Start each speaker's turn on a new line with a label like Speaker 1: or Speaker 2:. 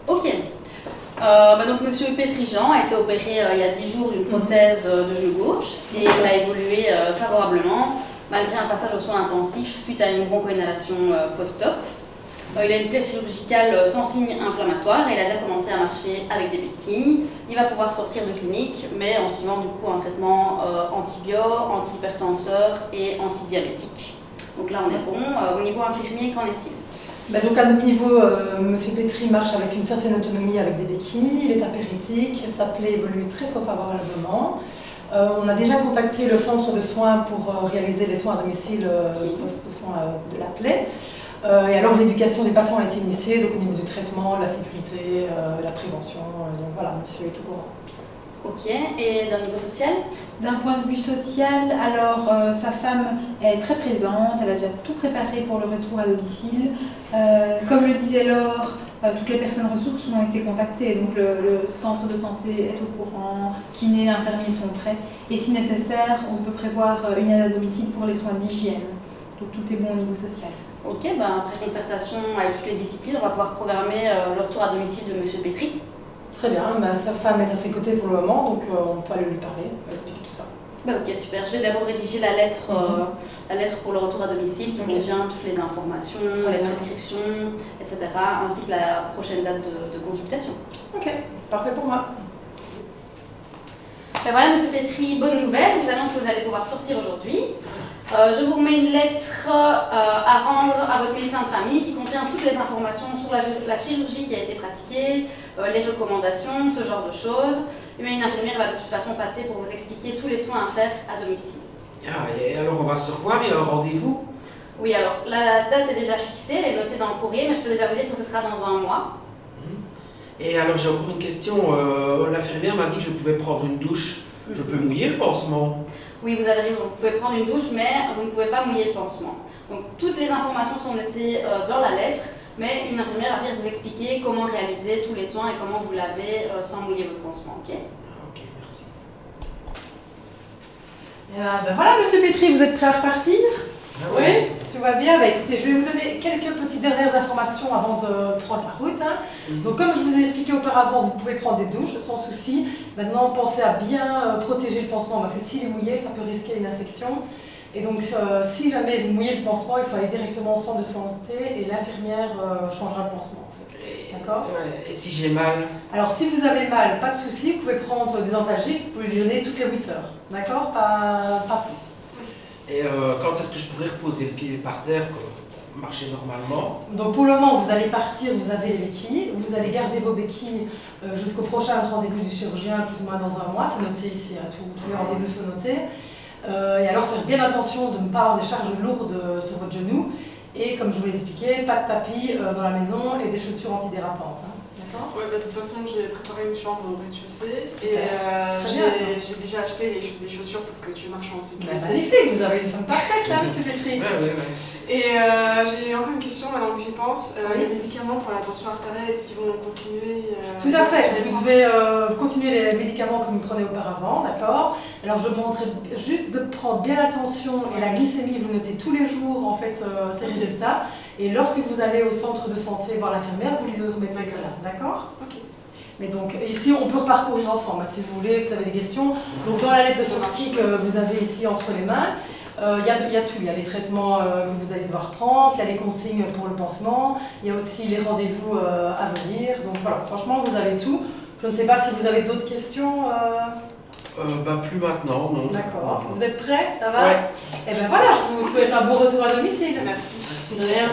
Speaker 1: Ok. Donc Monsieur Pétrigeant a été opéré il y a 10 jours d'une prothèse de genou gauche et il a évolué favorablement malgré un passage aux soins intensifs suite à une bronchoinhalation post-op. Il a une plaie chirurgicale sans signe inflammatoire et il a déjà commencé à marcher avec des béquilles. Il va pouvoir sortir de clinique, mais en suivant du coup un traitement antibio, antihypertenseur et antidiabétique. Donc là on est bon. Au niveau infirmier, qu'en est-il?
Speaker 2: Donc à notre niveau, M. Pétri marche avec une certaine autonomie avec des béquilles, il est apéritique, sa plaie évolue très favorablement. On a déjà contacté le centre de soins pour réaliser les soins à domicile post-soins de la plaie. Et alors l'éducation des patients a été initiée, donc au niveau du traitement, de la sécurité, la prévention, donc voilà, monsieur est au courant.
Speaker 1: Ok, et d'un niveau social?
Speaker 3: D'un point de vue social, alors sa femme est très présente, elle a déjà tout préparé pour le retour à domicile. Comme le disait Laure, toutes les personnes ressources ont été contactées, donc le centre de santé est au courant, kiné, infirmiers sont prêts. Et si nécessaire, on peut prévoir une aide à domicile pour les soins d'hygiène. Donc tout est bon au niveau social.
Speaker 1: Ok, après concertation avec toutes les disciplines, on va pouvoir programmer le retour à domicile de M. Pétri.
Speaker 2: Très bien, sa femme est à ses côtés pour le moment, donc on peut aller lui parler, expliquer tout ça.
Speaker 1: Ok, super. Je vais d'abord rédiger la lettre pour le retour à domicile qui contient toutes les informations, les prescriptions, etc. ainsi que la prochaine date de consultation.
Speaker 2: Ok, parfait pour moi.
Speaker 1: Voilà, Monsieur Pétri, bonne nouvelle. Je vous annonce que vous allez pouvoir sortir aujourd'hui. Je vous remets une lettre à rendre à votre médecin de famille qui contient toutes les informations sur la chirurgie qui a été pratiquée, les recommandations, ce genre de choses. Mais une infirmière va de toute façon passer pour vous expliquer tous les soins à faire à domicile.
Speaker 4: Ah, et alors on va se revoir, il y a un rendez-vous?
Speaker 1: Oui, alors la date est déjà fixée, elle est notée dans le courrier, mais je peux déjà vous dire que ce sera dans un mois.
Speaker 4: Et alors j'ai encore une question, l'infirmière m'a dit que je pouvais prendre une douche. Je peux mouiller le pansement?
Speaker 1: Oui, vous avez raison, vous pouvez prendre une douche, mais vous ne pouvez pas mouiller le pansement. Donc toutes les informations sont notées dans la lettre, mais une infirmière va venir vous expliquer comment réaliser tous les soins et comment vous lavez sans mouiller votre pansement, ok?
Speaker 4: Ok, merci.
Speaker 2: Voilà, Monsieur Pétri, vous êtes prêt à repartir?
Speaker 4: Ah
Speaker 2: Oui,
Speaker 4: ouais.
Speaker 2: tout va bien. Écoutez, je vais vous donner quelques petites dernières informations avant de prendre la route. Donc, comme je vous ai expliqué auparavant, vous pouvez prendre des douches sans souci. Maintenant, pensez à bien protéger le pansement parce que s'il est mouillé, ça peut risquer une infection. Et donc, si jamais vous mouillez le pansement, il faut aller directement au centre de santé et l'infirmière changera le pansement. D'accord?
Speaker 4: Et si j'ai mal?
Speaker 2: Alors, si vous avez mal, pas de souci, vous pouvez prendre des antalgiques, vous pouvez lui donner toutes les 8 heures. D'accord? Pas plus.
Speaker 4: Et quand est-ce que je pourrais reposer le pied par terre, marcher normalement?
Speaker 2: Donc pour le moment, vous allez partir, vous avez les béquilles, vous allez garder vos béquilles jusqu'au prochain rendez-vous du chirurgien, plus ou moins dans un mois, c'est noté ici, tous les rendez-vous sont notés. Et alors faire bien attention de ne pas avoir des charges lourdes sur votre genou, et comme je vous l'ai expliqué, pas de tapis dans la maison et des chaussures antidérapantes. D'accord?
Speaker 5: Ouais, de toute façon, j'ai préparé une chambre au rez-de-chaussée et j'ai déjà acheté des chaussures pour que tu marches en sécurité.
Speaker 2: Magnifique, vous avez une femme parfaite là, Monsieur Pétri.
Speaker 4: Ouais.
Speaker 5: Et j'ai encore une question maintenant que j'y pense. Les médicaments pour la tension artérielle, est-ce qu'ils vont continuer?
Speaker 2: Tout à fait, vous devez continuer les médicaments que vous prenez auparavant, d'accord? Alors je vous montrerai juste de prendre bien attention et la glycémie, vous notez tous les jours en fait ces résultats. Et lorsque vous allez au centre de santé voir l'infirmière, vous lui remettez ça là, d'accord?
Speaker 5: Ok.
Speaker 2: Mais donc ici on peut reparcourir ensemble, si vous voulez, si vous avez des questions. Donc dans la lettre de sortie que vous avez ici entre les mains, il y a tout, il y a les traitements que vous allez devoir prendre, il y a les consignes pour le pansement, il y a aussi les rendez-vous à venir. Donc voilà, franchement vous avez tout. Je ne sais pas si vous avez d'autres questions.
Speaker 4: Plus maintenant, non.
Speaker 2: D'accord. Vous êtes prêts? Ça va?
Speaker 4: Ouais.
Speaker 2: Et bien voilà, je vous souhaite un bon retour à domicile.
Speaker 5: Merci.
Speaker 2: C'est de rien.